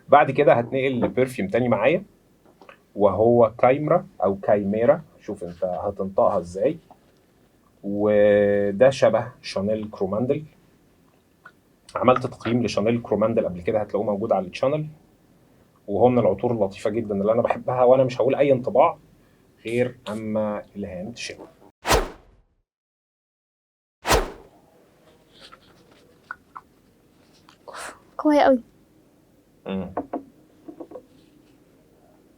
بعد كده هتنقل لبرفيوم تاني معايا، وهو كايمرا او كايميرا، شوف انت هتنطقها ازاي. وده شبه شانيل كروماندل. عملت تقييم لشانيل كروماندل قبل كده، هتلاقوه موجود على الشانل، وهو من العطور اللطيفه جدا اللي انا بحبها، وانا مش هقول اي انطباع غير اما الهام تشم. قوية قوي.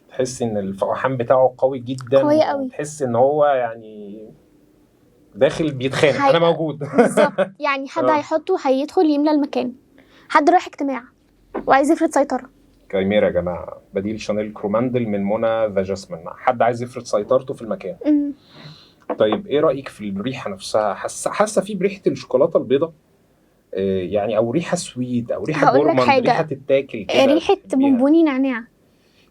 تحس ان الفوحان بتاعه قوي جدا، قوية قوي. تحس ان هو يعني داخل بيتخانق انا موجود. بالظبط، يعني حد هيحطه هيدخل يملى المكان، حد رايح اجتماع وعايز يفرض سيطرة. كايميرا يا جماعه بديل شانيل كروماندل من منى ذا جاسمين، حد عايز يفرض سيطرته في المكان. طيب ايه رايك في الريحه نفسها؟ حاسه في بريحه الشوكولاته البيضاء يعني، او ريحه سويت، او ريحه جورماند، ريحه تتاكل كده، ريحة بونبوني نعناع.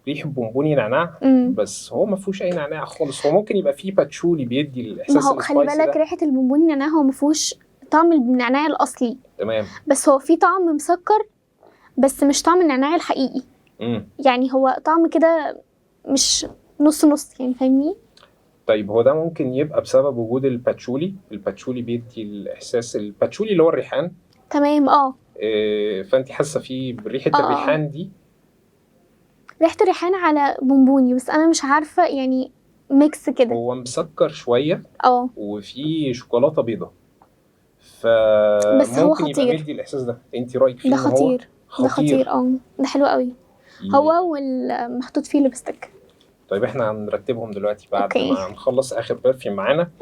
ريحه بونبوني نعناع. بس هو ما فيهوش اي نعناع خالص، هو ممكن يبقى فيه باتشولي بيدي الاحساس السبايسي. ما هو خلي بالك ده. ريحة البونبوني نعناع هو ما فيهوش طعم النعناع الاصلي، تمام، بس هو فيه طعم مسكر، بس مش طعم النعناع الحقيقي. يعني هو طعم كده مش نص نص، يعني فاهمني؟ طيب هو ده ممكن يبقى بسبب وجود الباتشولي. الباتشولي بيدي الاحساس، الباتشولي اللي هو الريحان. تمام. فانت حاسه فيه بريحه الريحان دي؟ ريحة الريحان على بونبوني، بس انا مش عارفه يعني ميكس كده. هو مسكر شويه وفي شوكولاته بيضه، بس هو فممكن يبقى خطير. مدي الاحساس ده. انت رايك فيه ده ان هو خطير؟ ده خطير. ده حلو قوي. هو والمحطوط فيه لبستك. طيب احنا هنرتبهم دلوقتي بعد ما نخلص اخر برفيوم معانا.